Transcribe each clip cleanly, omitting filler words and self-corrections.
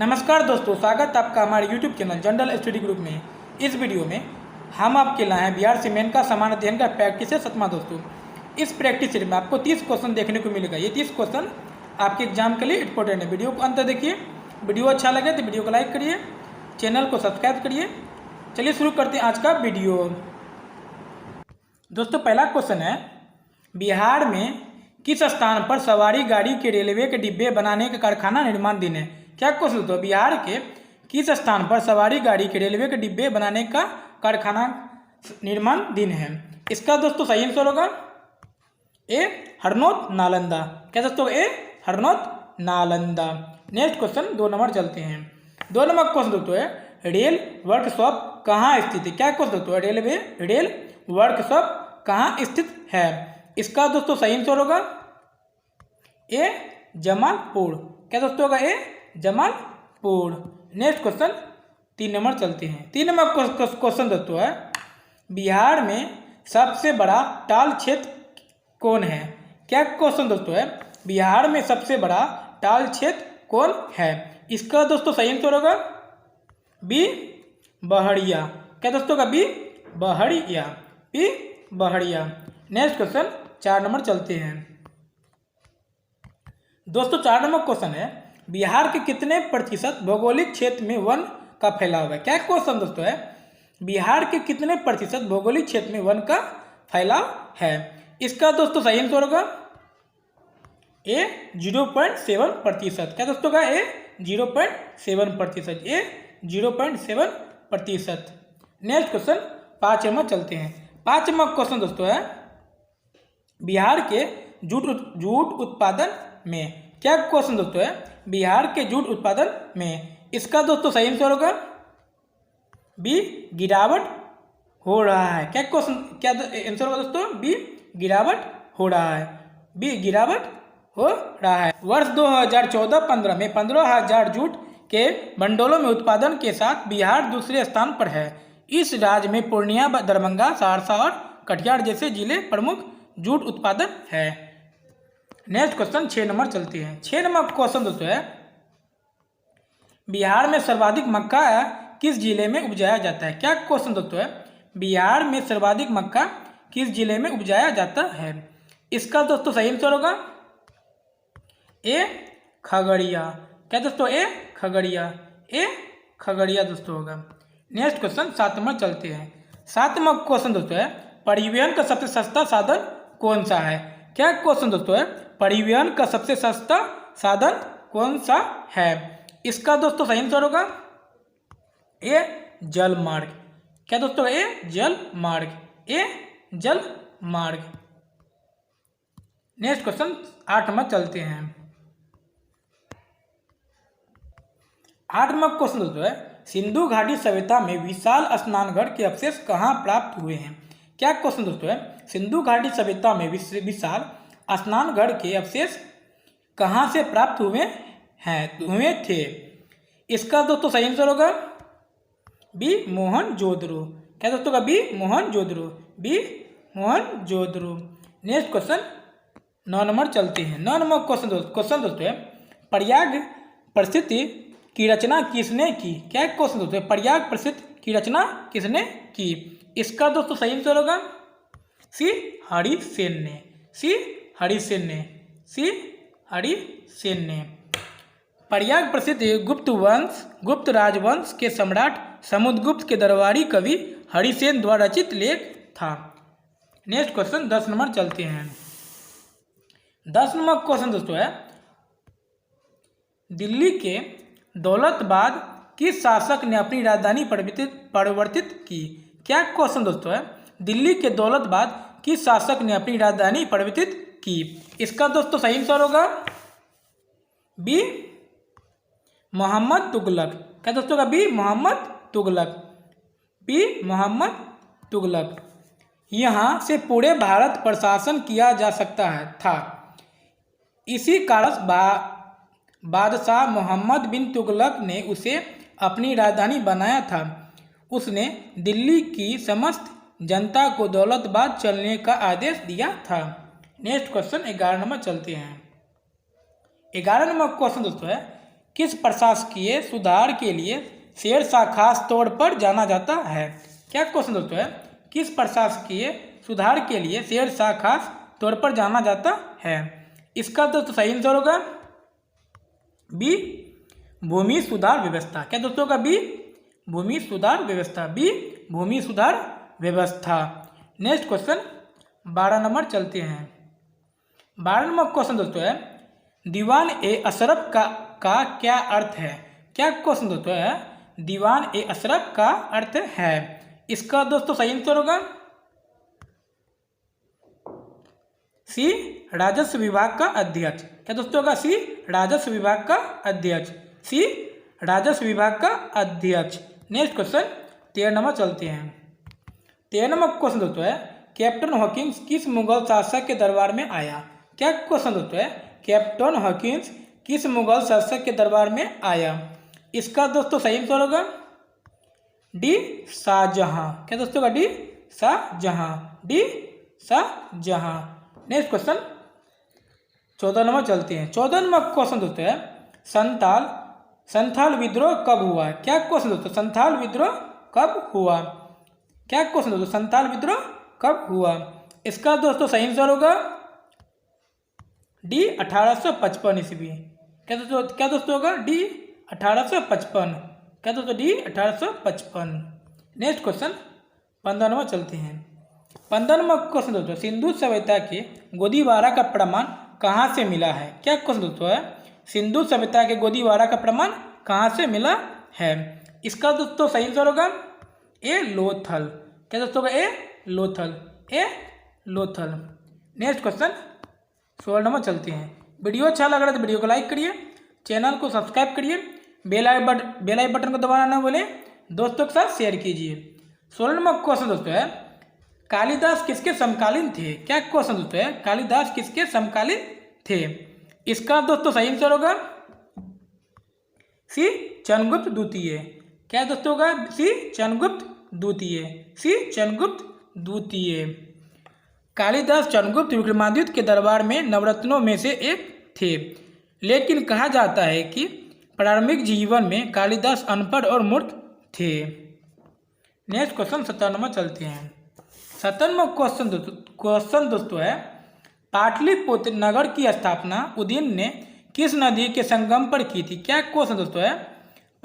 नमस्कार दोस्तों, स्वागत है आपका हमारे YouTube channel general study group में। इस वीडियो में हम आपके लाए हैं बिहार सीमेंट का समान अध्ययन का प्रैक्टिस है 7वां। दोस्तों, इस प्रैक्टिस सेट में आपको 30 क्वेश्चन देखने को मिलेगा। ये 30 क्वेश्चन आपके एग्जाम के लिए इंपॉर्टेंट है। वीडियो को अंत तक देखिए। वीडियो अच्छा लगे तो वीडियो को लाइक करिए, चैनल को सब्सक्राइब करिए। चलिए शुरू करते हैं आज का वीडियो। दोस्तों, पहला क्वेश्चन है, बिहार में किस स्थान पर सवारी गाड़ी के रेलवे के डिब्बे बनाने का कारखाना निर्माण दिन है? क्या क्वेश्चन दोस्तों, बिहार के किस स्थान पर सवारी गाड़ी के रेलवे के डिब्बे बनाने का कारखाना निर्माण दिन है? इसका दोस्तों सही आंसर होगा ए हरनौत नालंदा। क्या दोस्तों, A Harnaut Nalanda. Next question 2 number चलते हैं। 2 नंबर क्वेश्चन दोस्तों है, रेल वर्कशॉप कहाँ स्थित है? क्या क्वेश्चन दोस्तों, रेल वर्कशॉप कहाँ स्थित है? इसका दोस्तों सही आंसर होगा ए जमालपुर। क्या दोस्तों होगा ए जमालपुर। नेक्स्ट क्वेश्चन 3 नंबर चलते हैं। 3 नंबर क्वेश्चन दोस्तों है, बिहार में सबसे बड़ा टाल क्षेत्र कौन है? क्या क्वेश्चन दोस्तों है, बिहार में सबसे बड़ा टाल क्षेत्र कौन है? इसका दोस्तों सही आंसर होगा बी बहड़िया। क्या दोस्तों का B Baharia, B Baharia. Next question 4 number चलते हैं। दोस्तों 4 नंबर क्वेश्चन है, बिहार के कितने प्रतिशत भौगोलिक क्षेत्र में वन का फैलाव है? क्या क्वेश्चन दोस्तों है, बिहार के कितने प्रतिशत भौगोलिक क्षेत्र में वन का फैलाव है? इसका दोस्तों सही आंसर होगा ए 0.7%। क्या दोस्तों का ए 0.7%, ए 0.7%। नेक्स्ट क्वेश्चन 5 नंबर चलते हैं। 5 नंबर क्वेश्चन दोस्तों है, बिहार के जूट उत्पादन में। क्या क्वेश्चन दोस्तों है, बिहार के जूट उत्पादन में। इसका दोस्तों सही आंसर होगा बी गिरावट हो रहा है। क्या क्वेश्चन, क्या आंसर होगा दोस्तों, बी गिरावट हो रहा है, बी गिरावट हो रहा है। वर्ष 2014-15 में 15,000 जूट के मंडलों में उत्पादन के साथ बिहार दूसरे स्थान पर है। इस राज्य में पूर्णिया, दरभंगा, सहरसा और कटिहार जैसे जिले प्रमुख जूट उत्पादन है। नेक्स्ट क्वेश्चन 6 नंबर चलते हैं। 6 नंबर क्वेश्चन दोस्तों है, बिहार में सर्वाधिक मक्का किस जिले में उपजाया जाता है? क्या क्वेश्चन दोस्तों है, बिहार में सर्वाधिक मक्का किस जिले में उपजाया जाता है? इसका दोस्तों सही आंसर होगा ए खगड़िया। क्या दोस्तों, ए खगड़िया, ए खगड़िया दोस्तों होगा। नेक्स्ट क्वेश्चन 7 नंबर चलते हैं। 7 नंबर क्वेश्चन दोस्तों है, परिवहन का सबसे सस्ता साधन कौन सा है? क्या क्वेश्चन दोस्तों है, परिवहन का सबसे सस्ता साधन कौन सा है? इसका दोस्तों सही आंसर होगा ए जल मार्ग। क्या दोस्तों, ए जल मार्ग, ए जल मार्ग। नेक्स्ट क्वेश्चन 8 नंबर चलते हैं। 8 नंबर क्वेश्चन दोस्तों है, सिंधु घाटी सभ्यता में विशाल स्नानघर के अवशेष कहाँ प्राप्त हुए हैं? क्या क्वेश्चन दोस्तों है, सिंधु घाटी सभ्यता में विशाल स्नानघर के अवशेष कहाँ से प्राप्त हुए थे? इसका दोस्तों सही आंसर होगा बी मोहनजोदड़ो। क्या दोस्तों का B Mohenjodaro, B Mohenjodaro. Next question 9 number चलते हैं। 9 नंबर क्वेश्चन दोस्तों है, प्रयाग प्रसिद्धि की रचना किसने की? क्या क्वेश्चन दोस्तों है, प्रयाग प्रसिद्ध की रचना किसने की? इसका दोस्तों सही आंसर होगा सी हरिसेन ने, सी हरिसेन ने, सी हरिसेन ने। प्रयाग प्रसिद्ध गुप्त राजवंश के सम्राट समुद्रगुप्त के दरबारी कवि हरिसेन द्वारा रचित लेख था। नेक्स्ट क्वेश्चन 10 नंबर चलते हैं। 10 नंबर क्वेश्चन दोस्तों है, दिल्ली के दौलताबाद किस शासक ने अपनी राजधानी परिवर्तित की? क्या क्वेश्चन दोस्तों है, दिल्ली के दौलताबाद किस शासक ने अपनी राजधानी परिवर्तित की? इसका दोस्तों सही आंसर होगा बी मोहम्मद तुगलक। क्या दोस्तों का बी मोहम्मद तुगलक, बी मोहम्मद तुगलक। यहाँ से पूरे भारत पर शासन किया जा सकता था। इसी कारण बादशाह मोहम्मद बिन तुगलक ने उसे अपनी राजधानी बनाया था। उसने दिल्ली की समस्त जनता को दौलताबाद चलने का आदेश दिया था। नेक्स्ट क्वेश्चन 11 नंबर चलते हैं। 11 नंबर क्वेश्चन दोस्तों है, किस प्रशासकीय सुधार के लिए शेरशाह खास तौर पर जाना जाता है? क्या क्वेश्चन दोस्तों है? किस प्रशासकीय सुधार के लिए शेरशाह खास तौर पर जाना जाता है? इसका दोस्तों सही आंसर होगा बी, भूमि सुधार व्यवस्था। क्या दोस्तों का बी, भूमि सुधार व्यवस्था, बी भूमि सुधार व्यवस्था। नेक्स्ट क्वेश्चन 12 नंबर चलते हैं। 12 नंबर क्वेश्चन दोस्तों है दीवान ए अशरफ का क्या अर्थ है? क्या क्वेश्चन दोस्तों है? दीवान ए अशरफ का अर्थ है। इसका दोस्तों सही आंसर होगा सी, राजस्व विभाग का अध्यक्ष। क्या दोस्तों होगा? सी, राजस्व विभाग का अध्यक्ष, सी राजस्व विभाग का अध्यक्ष। नेक्स्ट क्वेश्चन 13 नंबर चलते हैं। 13 नंबर क्वेश्चन दोस्तों है कैप्टन हॉकिंस किस मुगल शासक के दरबार में आया? क्या क्वेश्चन दोस्तों है? कैप्टन हॉकिंस किस मुगल शासक के दरबार में आया? इसका दोस्तों सही आंसर होगा डी, शाहजहां। क्या दोस्तों का? D, Shahjahan, D Shahjahan. Next question 14 number चलते हैं। 14 नंबर क्वेश्चन दोस्तों है संथाल विद्रोह कब हुआ? क्या क्वेश्चन दोस्तों? संथाल विद्रोह कब हुआ? क्या क्वेश्चन दोस्तों? संथाल विद्रोह कब हुआ? इसका दोस्तों सही आंसर होगा डी, 1855 ईस्वी। क्या दोस्तों होगा? डी 1855। क्या दोस्तों? डी 1855। नेक्स्ट क्वेश्चन 15 नंबर चलते हैं। 15 नंबर क्वेश्चन दोस्तों सिंधु सभ्यता के गोदीबारा का प्रमाण कहाँ से मिला है? क्या क्वेश्चन दोस्तों है? सिंधु सभ्यता के गोदीबारा का प्रमाण कहाँ से मिला है? इसका दोस्तों सही आंसर होगा ए, लोथल। क्या दोस्तों? ए, लोथल, ए, लोथल। नेक्स्ट क्वेश्चन 16 नंबर चलते हैं। वीडियो अच्छा लग रहा है तो वीडियो को लाइक करिए, चैनल को सब्सक्राइब करिए, बेल आई बटन को दबाना ना भूलें, दोस्तों के साथ शेयर कीजिए। 16 नंबर क्वेश्चन दोस्तों है कालिदास किसके समकालीन थे? क्या क्वेश्चन दोस्तों है? कालिदास किसके समकालीन थे? इसका दोस्तों सही आंसर होगा सी, चंद्रगुप्त द्वितीय। क्या दोस्तों होगा? सी, चंद्रगुप्त द्वितीय, सी चंद्रगुप्त द्वितीय। कालिदास चंद्रगुप्त विक्रमादित्य के दरबार में नवरत्नों में से एक थे, लेकिन कहा जाता है कि प्रारंभिक जीवन में कालिदास अनपढ़ और मूर्ख थे। नेक्स्ट क्वेश्चन 17 नंबर चलते हैं। 17 नंबर क्वेश्चन दोस्तों है पाटलिपुत्र नगर की स्थापना उदयन ने किस नदी के संगम पर की थी? क्या क्वेश्चन दोस्तों है?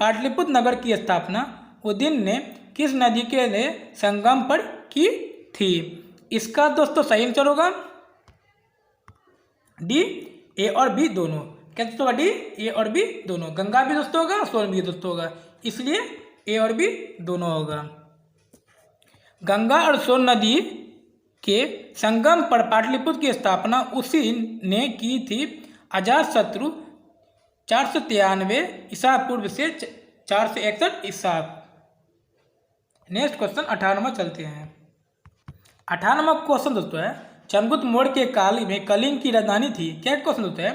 पाटलिपुत्र नगर की स्थापना उदयन ने किस नदी के संगम पर की थी? इसका दोस्तों सही आंसर होगा डी, ए और बी दोनों। क्या दोस्तों होगा? डी, ए और बी दोनों। गंगा भी दोस्तों होगा, सोन भी दोस्तों होगा, इसलिए ए और बी दोनों होगा। गंगा और सोन नदी के संगम पर पाटलिपुत्र की स्थापना उसी ने की थी। अजातशत्रु 493 ईसा पूर्व से 461 ईसा। नेक्स्ट क्वेश्चन 18 नंबर चलते हैं। 18 नंबर क्वेश्चन दोस्तों है चंद्रगुप्त मौर्य के काल में कलिंग की राजधानी थी। क्या क्वेश्चन दोस्तों है?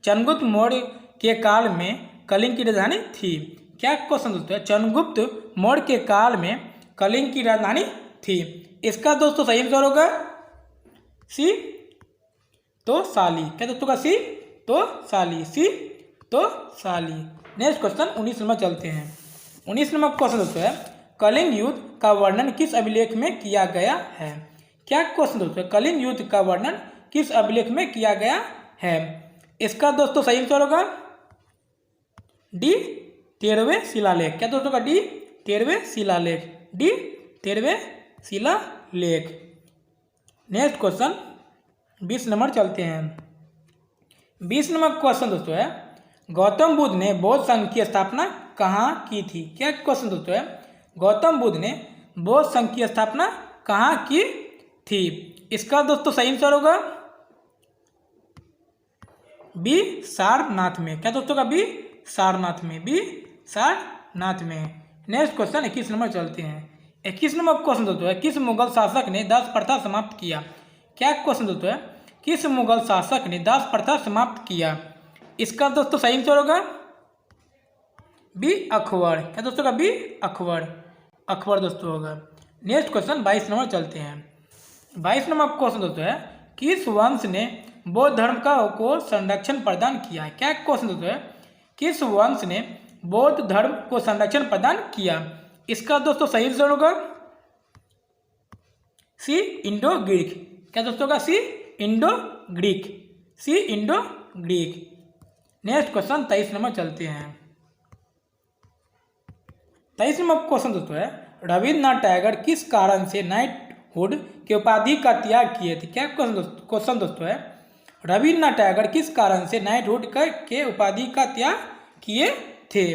चंद्रगुप्त मौर्य के काल में कलिंग की राजधानी थी। क्या क्वेश्चन दोस्तों है? चंद्रगुप्त मौर्य के काल में कलिंग की राजधानी थी। इसका दोस्तों सही आंसर होगा सी, तो साली। क्या दोस्तों का? सी, तो साली, सी तो साली। नेक्स्ट क्वेश्चन 19 नंबर चलते हैं। 19 नंबर क्वेश्चन दोस्तों है कलिंग युद्ध का वर्णन किस अभिलेख में किया गया है? क्या क्वेश्चन दोस्तों है? कलिंग युद्ध का वर्णन किस अभिलेख में किया गया है? इसका दोस्तों सही आंसर होगा डी, 13वें शिलालेख। क्या दोस्तों का? डी, 13वें शिलालेख, डी 13वें शिलालेख। नेक्स्ट क्वेश्चन 20 नंबर चलते हैं। 20 नंबर क्वेश्चन दोस्तों है गौतम बुद्ध ने बौद्ध संघ की स्थापना कहाँ की थी? क्या क्वेश्चन दोस्तों है? गौतम बुद्ध ने बौद्ध संघ की स्थापना कहाँ की थी? इसका दोस्तों सही आंसर होगा बी, सारनाथ में। क्या दोस्तों का? बी, सारनाथ में, बी सारनाथ में। नेक्स्ट क्वेश्चन 21 नंबर चलते हैं। 21 नंबर क्वेश्चन दोस्तों है किस मुगल शासक ने दास प्रथा समाप्त किया? क्या क्वेश्चन दोस्तों है? किस मुगल शासक ने दास प्रथा समाप्त किया? इसका दोस्तों सही आंसर होगा बी, अकबर। क्या दोस्तों का? बी, अकबर, अकबर दोस्तों होगा। नेक्स्ट क्वेश्चन 22 नंबर चलते हैं। 22 नंबर क्वेश्चन दोस्तों है किस वंश ने बौद्ध धर्म को संरक्षण प्रदान किया? क्या क्वेश्चन दोस्तों है? किस वंश ने बौद्ध धर्म को संरक्षण प्रदान किया? इसका दोस्तों सही आंसर होगा सी इंडो ग्रीक। क्या दोस्तों का C Indo Greek, C Indo Greek. Next question 23 number चलते हैं। 23 नंबर क्वेश्चन दोस्तों है रविन्द्रनाथ टैगोर किस कारण से नाइटहुड की उपाधि का त्याग किए थे? क्या क्वेश्चन दोस्तों है रविन्द्रनाथ टैगोर किस कारण से नाइटहुड के उपाधि का त्याग किए थे?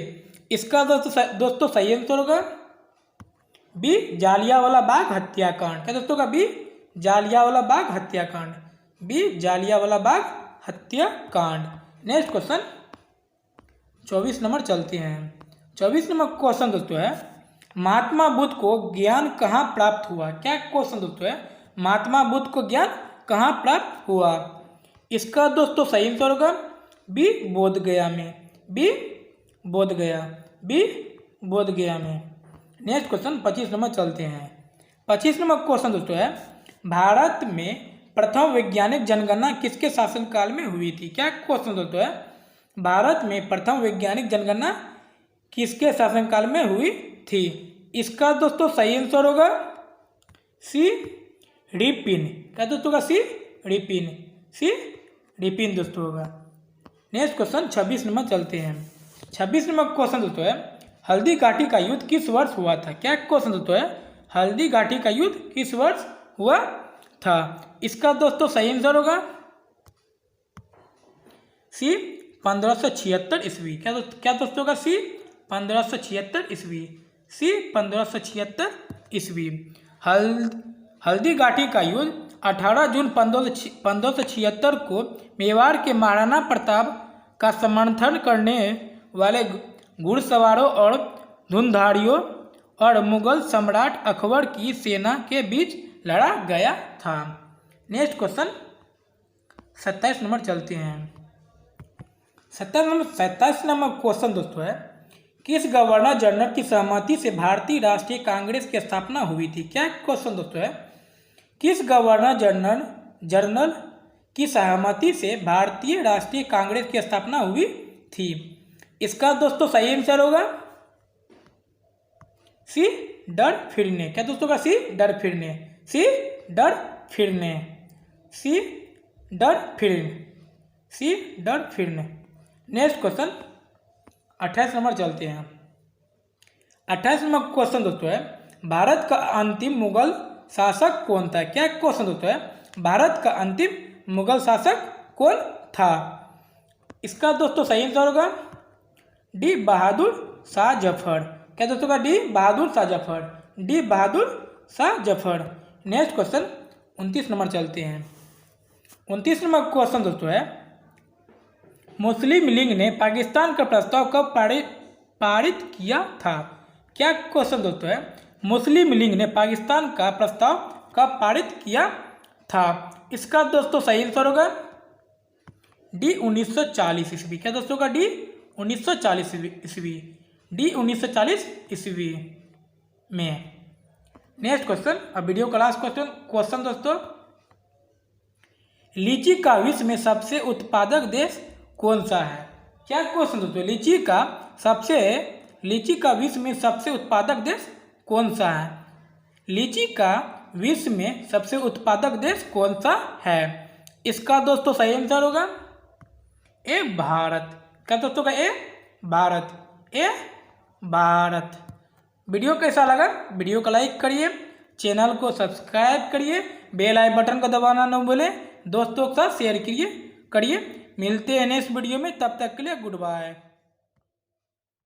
इसका दोस्तों सही आंसर होगा बी जालियांवाला बाग हत्याकांड। क्या दोस्तों का बी जालियांवाला बाग हत्याकांड, बी जालियांवाला बाग हत्याकांड। नेक्स्ट क्वेश्चन 24 नंबर चलते हैं। 24 नंबर क्वेश्चन दोस्तों है महात्मा बुद्ध को ज्ञान कहाँ प्राप्त हुआ? क्या क्वेश्चन दोस्तों है महात्मा बुद्ध को ज्ञान कहाँ प्राप्त हुआ? इसका दोस्तों सही आंसर होगा बी बोध गया में, बी बोध गया, बी बोध गया में। नेक्स्ट क्वेश्चन 25 नंबर चलते हैं। 25 नंबर क्वेश्चन दोस्तों है भारत में प्रथम वैज्ञानिक जनगणना किसके शासनकाल में हुई थी? क्या क्वेश्चन दोस्तों है भारत में प्रथम वैज्ञानिक जनगणना किसके शासनकाल में हुई थी? इसका दोस्तों सही आंसर होगा सी रिपिन। क्या दोस्तों का सी रिपिन, सी रिपिन दोस्तों होगा। नेक्स्ट क्वेश्चन 26 नंबर चलते हैं। 26 नंबर क्वेश्चन दोस्तों है हल्दी घाटी का युद्ध किस वर्ष हुआ था? क्या क्वेश्चन दोस्तों है हल्दी घाटी का युद्ध किस वर्ष हुआ था? इसका दोस्तों सही आंसर होगा सी 1576 ईस्वी। क्या दोस्तों का सी 1576 ईस्वी, सी 1576 ईस्वी। हल्दी घाटी का युद्ध 18 जून 1576 को मेवाड़ के महाराणा प्रताप का समर्थन करने वाले घुड़सवारों और धुंधारियों और मुगल सम्राट अकबर की सेना के बीच लड़ा गया था। नेक्स्ट क्वेश्चन 27 नंबर चलते हैं। 27 नंबर क्वेश्चन दोस्तों है किस गवर्नर जनरल की सहमति से भारतीय राष्ट्रीय कांग्रेस की स्थापना हुई थी? क्या क्वेश्चन दोस्तों है किस गवर्नर जनरल की सहमति से भारतीय राष्ट्रीय कांग्रेस की स्थापना हुई थी? इसका दोस्तों सही आंसर होगा सी डर फिरने। क्या दोस्तों का सी डर फिरने, सी डर फिरने, सी डर फिरने, सी डर फिरने। नेक्स्ट क्वेश्चन 28 नंबर चलते हैं। 28 नंबर क्वेश्चन दोस्तों है भारत का अंतिम मुगल शासक कौन था? क्या क्वेश्चन दोस्तों है भारत का अंतिम मुगल शासक कौन था? इसका दोस्तों सही आंसर होगा डी बहादुर शाह जफर। क्या दोस्तों का D Bahadur Shah Zafar, D Bahadur Shah Zafar. Next question 29 number चलते हैं। 29 नंबर क्वेश्चन दोस्तों है मुस्लिम लीग ने पाकिस्तान का प्रस्ताव कब पारित किया था? क्या क्वेश्चन दोस्तों है मुस्लिम लीग ने पाकिस्तान का प्रस्ताव कब पारित किया था? इसका दोस्तों सही आंसर होगा डी 1940 ईस्वी। क्या दोस्तों का डी 1940 ईस्वी, डी 1940 ईस्वी में। नेक्स्ट क्वेश्चन अब वीडियो का लास्ट क्वेश्चन दोस्तों लीची का विश्व में सबसे उत्पादक देश कौन सा है? क्या क्वेश्चन दोस्तों लीची का विश्व में सबसे उत्पादक देश कौन सा है? लीची का विश्व में सबसे उत्पादक देश कौन सा है? इसका दोस्तों सही आंसर होगा ए भारत। क्या दोस्तों का ए भारत, ए भारत। वीडियो कैसा लगा? वीडियो को लाइक करिए, चैनल को सब्सक्राइब करिए, बेल आई बटन को दबाना न भूलें, दोस्तों के साथ शेयर करिए। मिलते हैं नेक्स्ट वीडियो में, तब तक के लिए गुड बाय।